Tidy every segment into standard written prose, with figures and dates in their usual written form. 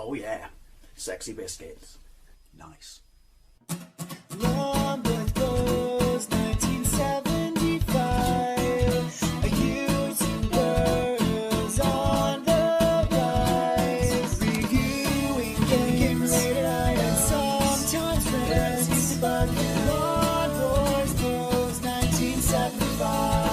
Oh yeah, sexy biscuits. Nice. Long Blues 1975. YouTubers on the rise, reviewing games late at night and sometimes friends. But Long Blues 1975.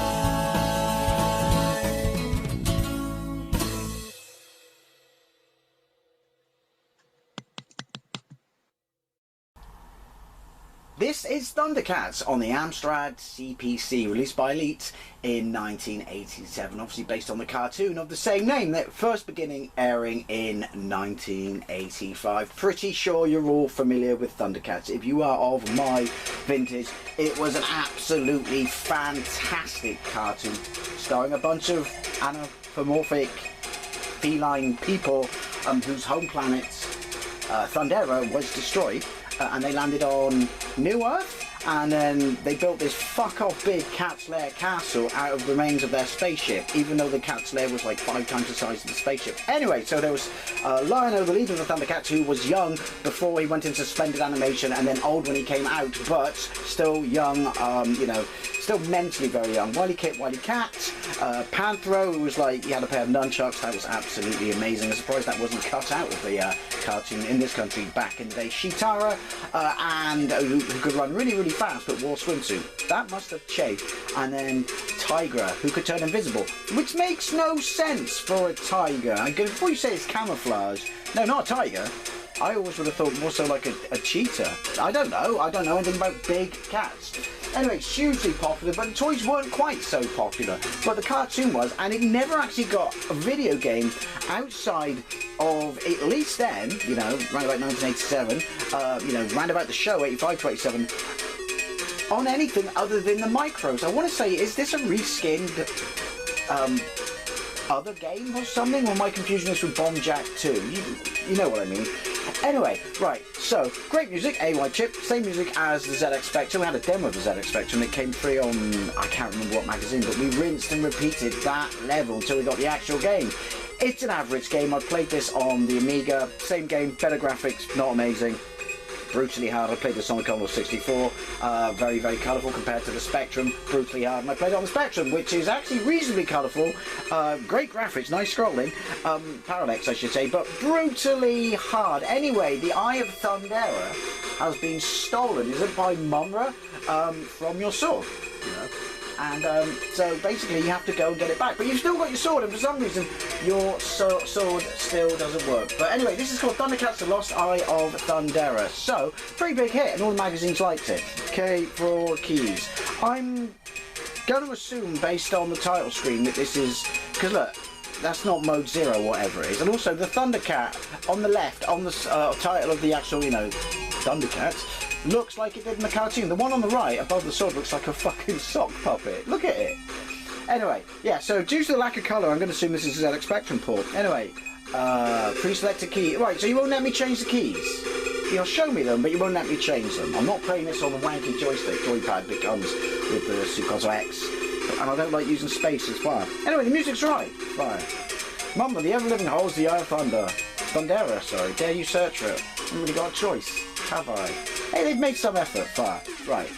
This is Thundercats on the Amstrad CPC, released by Elite in 1987, obviously based on the cartoon of the same name, that first beginning airing in 1985. Pretty sure you're all familiar with Thundercats. If you are of my vintage, it was an absolutely fantastic cartoon, starring a bunch of anthropomorphic feline people whose home planet, Thundera, was destroyed. And they landed on New Earth, and then they built this fuck-off big cat's lair castle out of the remains of their spaceship, even though the cat's lair was like 5 times the size of the spaceship. Anyway, so there was Lion-O, the leader of the Thundercats, who was young before he went into suspended animation, and then old when he came out, but still young, you know, still mentally very young. Wily Kit, Wily Cat, Panthro, who was like, he had a pair of nunchucks. That was absolutely amazing. I'm surprised that wasn't cut out of the cartoon in this country back in the day. Shitara, and who could run really, really fast but wore a swimsuit. That must have changed. And then Tigra, who could turn invisible, which makes no sense for a tiger. Before you say it's camouflage, no, not a tiger. I always would have thought more so like a cheetah. I don't know anything about big cats. Anyway, it's hugely popular, but the toys weren't quite so popular. But the cartoon was, and it never actually got a video game outside of, at least then, you know, around about 1987, you know, round about the show, 85 to 87, on anything other than the micros. I want to say, is this a reskinned other game or something? Or my confusion is with Bomb Jack 2? You know what I mean. Anyway, right, so, great music, AY Chip, same music as the ZX Spectrum. We had a demo of the ZX Spectrum. It came free on, I can't remember what magazine, but we rinsed and repeated that level until we got the actual game. It's an average game. I played this on the Amiga, same game, better graphics, not amazing. Brutally hard. I played this on the Commodore 64, very, very colourful compared to the Spectrum, brutally hard. And I played it on the Spectrum, which is actually reasonably colourful, great graphics, nice scrolling, parallax I should say, but brutally hard. Anyway, the Eye of Thundera has been stolen, is it by Mumra, from your sword, you know. And so basically you have to go and get it back. But you've still got your sword, and for some reason your sword still doesn't work. But anyway, this is called Thundercats, The Lost Eye of Thundera. So, pretty big hit, and all the magazines liked it. Okay, for keys. I'm going to assume, based on the title screen, that this is... Because look, that's not mode 0, whatever it is. And also, the Thundercat on the left, on the title of the actual, you know, Thundercats, looks like it did in the cartoon. The one on the right, above the sword, looks like a fucking sock puppet. Look at it. Anyway, yeah, so due to the lack of colour, I'm going to assume this is a ZX Spectrum port. Anyway, pre-selected key. Right, so you won't let me change the keys. You'll show me them, but you won't let me change them. I'm not playing this on the wanky joypad that comes with the Sukoso X. And I don't like using space as far. Anyway, the music's right. Fire. Mumba, the ever-living holds the Eye of Thunder. Thundera, sorry. Dare you search for it? I haven't really got a choice, have I? Hey, they've made some effort. Fire. Right.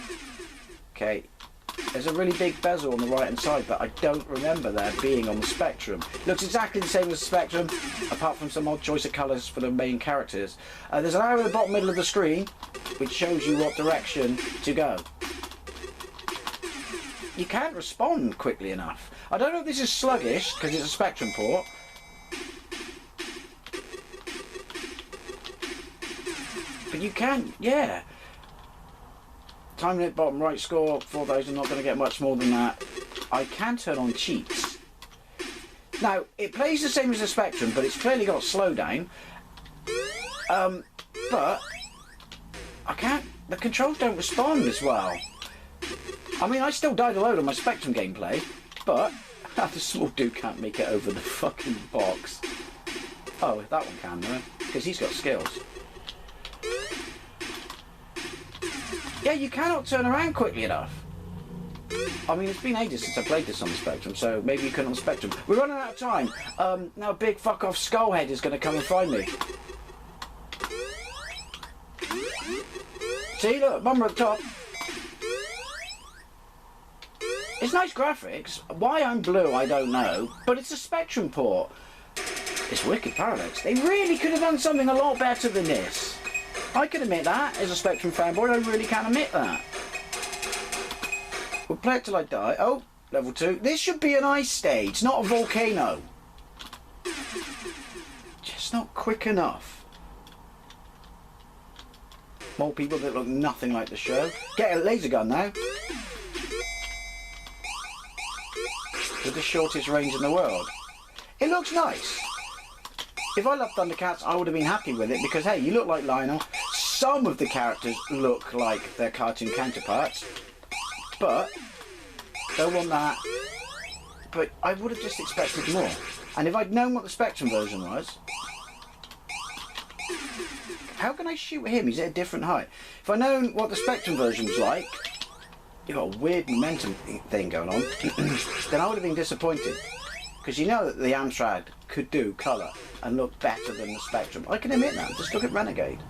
Okay. There's a really big bezel on the right-hand side, but I don't remember there being on the Spectrum. Looks exactly the same as the Spectrum, apart from some odd choice of colours for the main characters. There's an arrow at the bottom middle of the screen, which shows you what direction to go. You can't respond quickly enough. I don't know if this is sluggish, because it's a Spectrum port. But you can, yeah. Time limit bottom right score, 4,000, not going to get much more than that. I can turn on cheats. Now, it plays the same as the Spectrum, but it's clearly got slowdown. But I can't, the controls don't respond as well. I mean, I still died a load on my Spectrum gameplay, but the small dude can't make it over the fucking box. Oh, that one can, though, because he's got skills. Yeah, you cannot turn around quickly enough. I mean, it's been ages since I played this on the Spectrum, so maybe you couldn't on the Spectrum. We're running out of time. Now a big fuck-off skullhead is going to come and find me. See, look, bumper at the top. It's nice graphics. Why I'm blue, I don't know. But it's a Spectrum port. It's wicked, Parallax. They really could have done something a lot better than this. I can admit that, as a Spectrum fanboy, I really can admit that. We'll play it till I die. Oh, level 2. This should be an ice stage, not a volcano. Just not quick enough. More people that look nothing like the show. Get a laser gun now. With the shortest range in the world. It looks nice. If I loved Thundercats, I would have been happy with it because, hey, you look like Lionel. Some of the characters look like their cartoon counterparts, but don't want that. But I would have just expected more. And if I'd known what the Spectrum version was, how can I shoot him? He's at a different height. If I'd known what the Spectrum version was like, you've got a weird momentum thing going on, then I would have been disappointed. Because you know that the Amstrad could do colour and look better than the Spectrum. I can admit that. Just look at Renegade.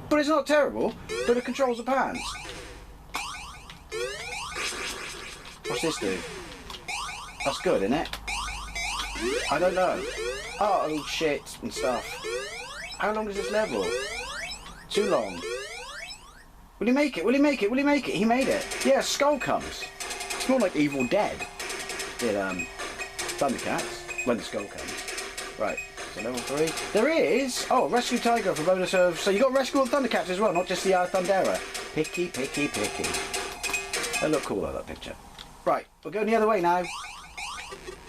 But it's not terrible, but it controls the pans. What's this do? That's good, isn't it? I don't know. Oh, shit and stuff. How long is this level? Too long. Will he make it? Will he make it? Will he make it? He made it. Yeah, Skull comes. It's more like Evil Dead. Did, Thundercats, when the skull comes. Right, so level 3. There is, oh, Rescue Tiger for bonus of, so you got Rescue all the Thundercats as well, not just the Thundera. Picky, picky, picky. They look cool though, that picture. Right, we're going the other way now.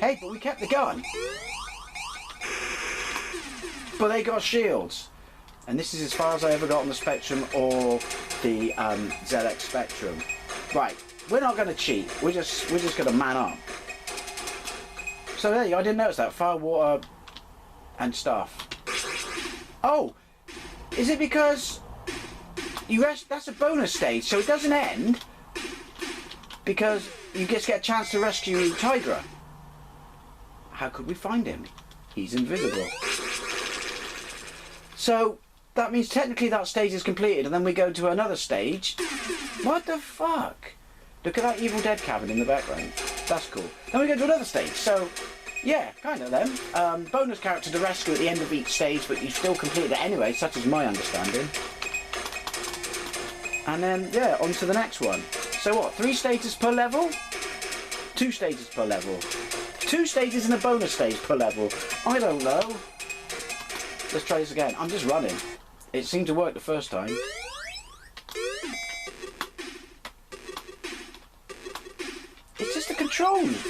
Hey, but we kept the gun. But they got shields. And this is as far as I ever got on the Spectrum or the ZX Spectrum. Right, we're not going to cheat, we're just going to man up. So there you go, I didn't notice that. Fire, water, and stuff. Oh! Is it because that's a bonus stage, so it doesn't end because you just get a chance to rescue Tigra. How could we find him? He's invisible. So that means technically that stage is completed and then we go to another stage. What the fuck? Look at that Evil Dead cabin in the background. That's cool. Then we go to another stage. So, yeah, kind of then. Bonus character to rescue at the end of each stage, but you still complete it anyway, such is my understanding. And then, yeah, on to the next one. So what, 3 stages per level? 2 stages per level. 2 stages and a bonus stage per level. I don't know. Let's try this again. I'm just running. It seemed to work the first time. It's just the controls.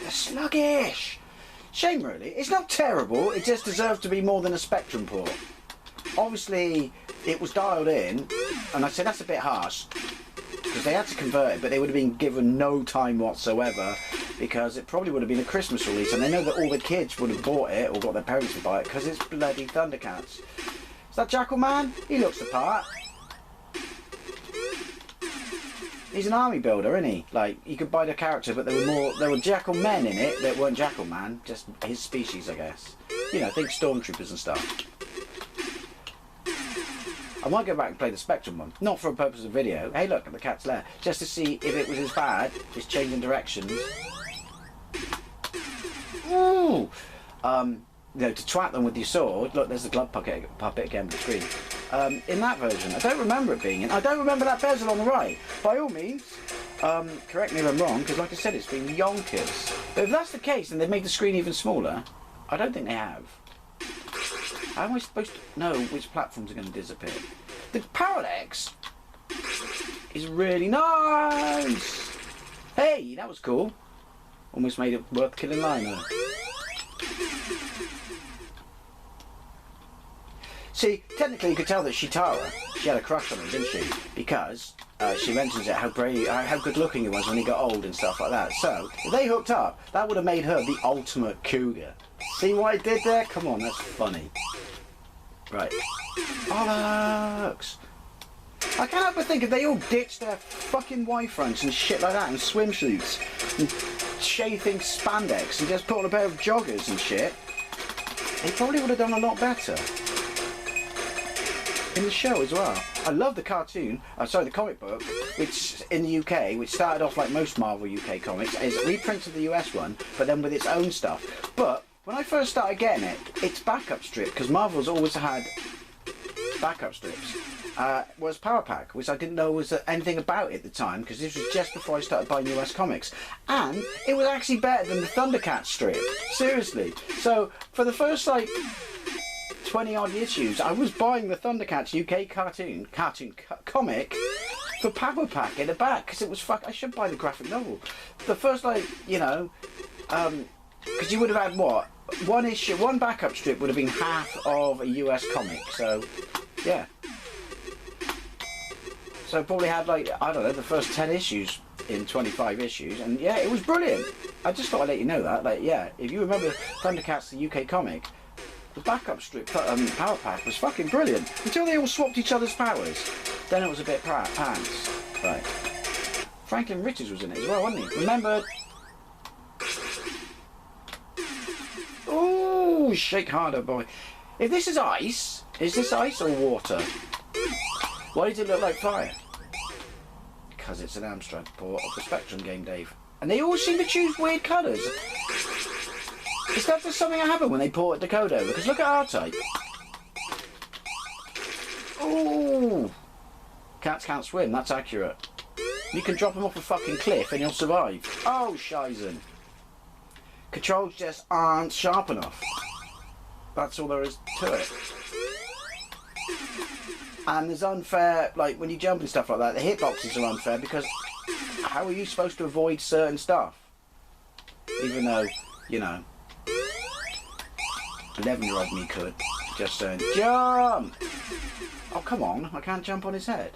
They're sluggish. Shame really. It's not terrible. It just deserves to be more than a Spectrum port. Obviously, it was dialed in, and I said that's a bit harsh because they had to convert it, but they would have been given no time whatsoever because it probably would have been a Christmas release, and they know that all the kids would have bought it or got their parents to buy it because it's bloody Thundercats. Is that Jackal Man? He looks the part. He's an army builder, isn't he? Like, you could buy the character, but there were Jackal men in it that weren't Jackal Man, just his species, I guess. You know, think Stormtroopers and stuff. I might go back and play the Spectrum one, not for a purpose of video. Hey, look at the cat's lair, just to see if it was as bad as changing directions. Ooh! You know, to twat them with your sword. Look, there's the glove puppet again on the screen. In that version, I don't remember it being in. I don't remember that bezel on the right. By all means, correct me if I'm wrong, because like I said, it's been yonkers. But if that's the case, and they've made the screen even smaller, I don't think they have. How am I supposed to know which platforms are going to disappear? The Parallax is really nice. Hey, that was cool. Almost made it worth killing Lionel. See, technically you could tell that Shitara, she had a crush on him, didn't she? Because she mentions it, how good looking he was when he got old and stuff like that. So, if they hooked up, that would have made her the ultimate cougar. See what I did there? Come on, that's funny. Right. Bollocks! I can't help but think if they all ditched their fucking Y-fronts and shit like that and swimsuits and chafing spandex and just put on a pair of joggers and shit, they probably would have done a lot better. in the show as well. I love the cartoon, the comic book, which in the UK, which started off like most Marvel UK comics, is reprints of the US one, but then with its own stuff. But when I first started getting it, its backup strip, because Marvel's always had backup strips, was Power Pack, which I didn't know was anything about at the time, because this was just before I started buying US comics. And it was actually better than the Thundercats strip. Seriously. So for the first like 20 odd issues, I was buying the Thundercats UK comic for Power Pack in the back, because it was I should buy the graphic novel. The first because you would have had what? One backup strip would have been half of a US comic, so yeah. So probably had like, I don't know, the first 10 issues in 25 issues, and yeah, it was brilliant. I just thought I'd let you know that, like, yeah, if you remember Thundercats, the UK comic, the backup strip Power Pack was fucking brilliant, until they all swapped each other's powers. Then it was a bit pants. Right. Franklin Richards was in it as well, wasn't he? Remember? Ooh, shake harder, boy. If this is ice, is this ice or water? Why does it look like fire? Because it's an Amstrad port of the Spectrum game, Dave. And they all seem to choose weird colours. Is that just something that happened when they ported the code over? Because look at R-Type. Ooh. Cats can't swim, that's accurate. You can drop them off a fucking cliff and you'll survive. Oh, shizen. Controls just aren't sharp enough. That's all there is to it. And there's unfair, like when you jump and stuff like that, the hitboxes are unfair because how are you supposed to avoid certain stuff? Even though, you know, 11-year-old me could. Just saying, jump! Oh, come on, I can't jump on his head.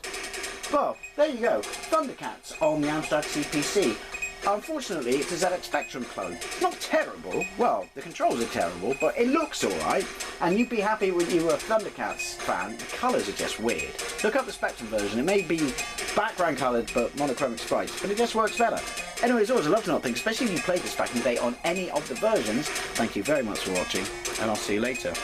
Well, there you go, Thundercats on the Amstrad CPC. Unfortunately, it's a ZX Spectrum clone. It's not terrible. Well, the controls are terrible, but it looks alright. And you'd be happy when you were a Thundercats fan. The colours are just weird. Look up the Spectrum version. It may be background coloured, but monochromic sprites. But it just works better. Anyway, as always, I love to know things, especially if you played this back in the day on any of the versions. Thank you very much for watching, and I'll see you later.